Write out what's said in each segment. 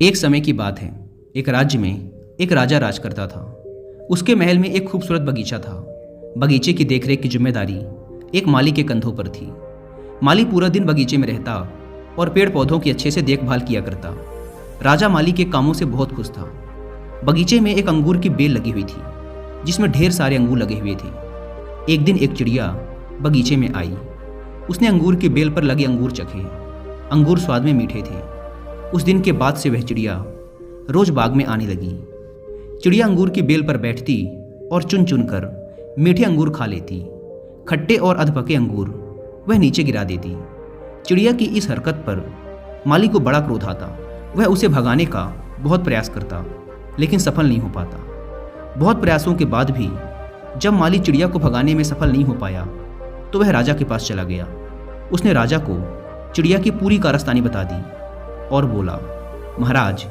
एक समय की बात है। एक राज्य में एक राजा राज करता था। उसके महल में एक खूबसूरत बगीचा था। बगीचे की देखरेख की जिम्मेदारी एक माली के कंधों पर थी। माली पूरा दिन बगीचे में रहता और पेड़ पौधों की अच्छे से देखभाल किया करता। राजा माली के कामों से बहुत खुश था। बगीचे में एक अंगूर की बेल लगी हुई थी जिसमें ढेर सारे अंगूर लगे हुए थे। एक दिन एक चिड़िया बगीचे में आई। उसने अंगूर की बेल पर लगे अंगूर चखे। अंगूर स्वाद में मीठे थे। उस दिन के बाद से वह चिड़िया रोज बाग में आने लगी। चिड़िया अंगूर की बेल पर बैठती और चुन चुन कर मीठे अंगूर खा लेती। खट्टे और अधपके अंगूर वह नीचे गिरा देती। चिड़िया की इस हरकत पर माली को बड़ा क्रोध आता। वह उसे भगाने का बहुत प्रयास करता लेकिन सफल नहीं हो पाता। बहुत प्रयासों के बाद भी जब माली चिड़िया को भगाने में सफल नहीं हो पाया तो वह राजा के पास चला गया। उसने राजा को चिड़िया की पूरी कारस्तानी बता दी और बोला, महाराज,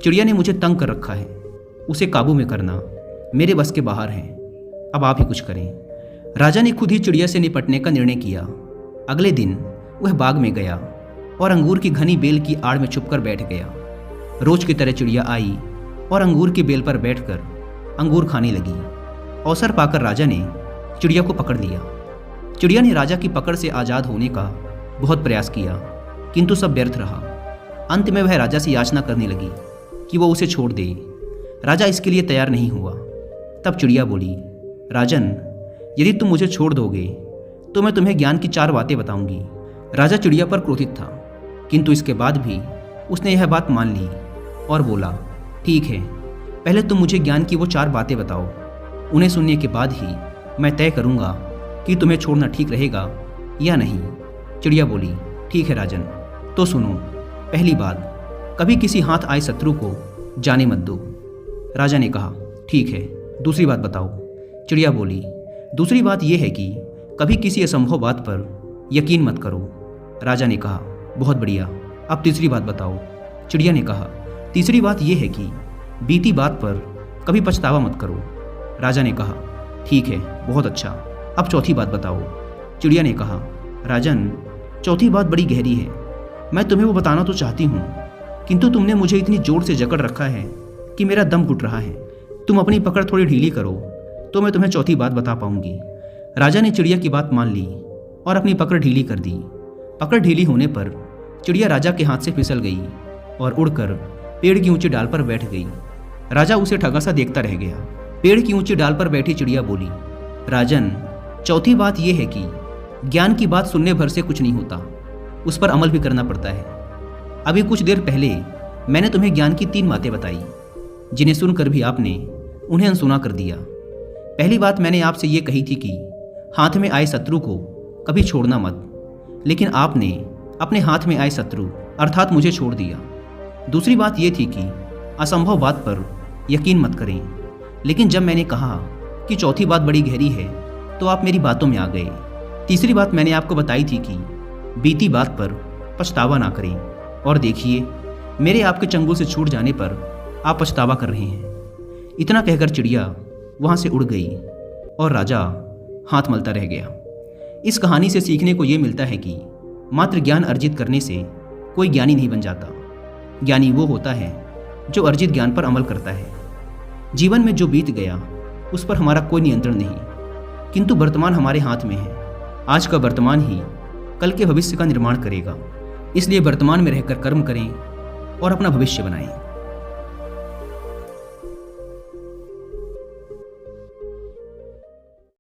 चिड़िया ने मुझे तंग कर रखा है। उसे काबू में करना मेरे बस के बाहर है। अब आप ही कुछ करें। राजा ने खुद ही चिड़िया से निपटने का निर्णय किया। अगले दिन वह बाग में गया और अंगूर की घनी बेल की आड़ में छुपकर बैठ गया। रोज की तरह चिड़िया आई और अंगूर की बेल पर बैठकर अंगूर खाने लगी। अवसर पाकर राजा ने चिड़िया को पकड़ लिया। चिड़िया ने राजा की पकड़ से आज़ाद होने का बहुत प्रयास किया किंतु सब व्यर्थ रहा। अंत में वह राजा से याचना करने लगी कि वो उसे छोड़ दे। राजा इसके लिए तैयार नहीं हुआ। तब चिड़िया बोली, राजन, यदि तुम मुझे छोड़ दोगे तो मैं तुम्हें ज्ञान की 4 बातें बताऊंगी। राजा चिड़िया पर क्रोधित था किंतु इसके बाद भी उसने यह बात मान ली और बोला, ठीक है, पहले तुम मुझे ज्ञान की वो 4 बातें बताओ। उन्हें सुनने के बाद ही मैं तय करूंगा कि तुम्हें छोड़ना ठीक रहेगा या नहीं। चिड़िया बोली, ठीक है राजन, तो सुनो। पहली बात, कभी किसी हाथ आए शत्रु को जाने मत दो। राजा ने कहा, ठीक है। दूसरी बात बताओ। चिड़िया बोली, दूसरी बात यह है कि कभी किसी असंभव बात पर यकीन मत करो। राजा ने कहा, बहुत बढ़िया। अब तीसरी बात बताओ। चिड़िया ने कहा, तीसरी बात यह है कि बीती बात पर कभी पछतावा मत करो। राजा ने कहा, ठीक है, बहुत अच्छा। अब चौथी बात बताओ। चिड़िया ने कहा, राजन, चौथी बात बड़ी गहरी है। मैं तुम्हें वो बताना तो चाहती हूँ किंतु तुमने मुझे इतनी जोर से जकड़ रखा है कि मेरा दम घुट रहा है। तुम अपनी पकड़ थोड़ी ढीली करो तो मैं तुम्हें चौथी बात बता पाऊंगी। राजा ने चिड़िया की बात मान ली और अपनी पकड़ ढीली कर दी। पकड़ ढीली होने पर चिड़िया राजा के हाथ से फिसल गई और उड़कर पेड़ की ऊंची डाल पर बैठ गई। राजा उसे ठगा सा देखता रह गया। पेड़ की ऊंची डाल पर बैठी चिड़िया बोली, राजन, चौथी बात यह है कि ज्ञान की बात सुनने भर से कुछ नहीं होता, उस पर अमल भी करना पड़ता है। अभी कुछ देर पहले मैंने तुम्हें ज्ञान की 3 बातें बताई जिन्हें सुनकर भी आपने उन्हें अनसुना कर दिया। पहली बात मैंने आपसे ये कही थी कि हाथ में आए शत्रु को कभी छोड़ना मत, लेकिन आपने अपने हाथ में आए शत्रु अर्थात मुझे छोड़ दिया। दूसरी बात यह थी कि असंभव बात पर यकीन मत करें, लेकिन जब मैंने कहा कि चौथी बात बड़ी गहरी है तो आप मेरी बातों में आ गए। तीसरी बात मैंने आपको बताई थी कि बीती बात पर पछतावा ना करें, और देखिए, मेरे आपके चंगुल से छूट जाने पर आप पछतावा कर रहे हैं। इतना कहकर चिड़िया वहाँ से उड़ गई और राजा हाथ मलता रह गया। इस कहानी से सीखने को ये मिलता है कि मात्र ज्ञान अर्जित करने से कोई ज्ञानी नहीं बन जाता। ज्ञानी वो होता है जो अर्जित ज्ञान पर अमल करता है। जीवन में जो बीत गया उस पर हमारा कोई नियंत्रण नहीं, किंतु वर्तमान हमारे हाथ में है। आज का वर्तमान ही कल के भविष्य का निर्माण करेगा। इसलिए वर्तमान में रहकर कर्म करें और अपना भविष्य बनाएं।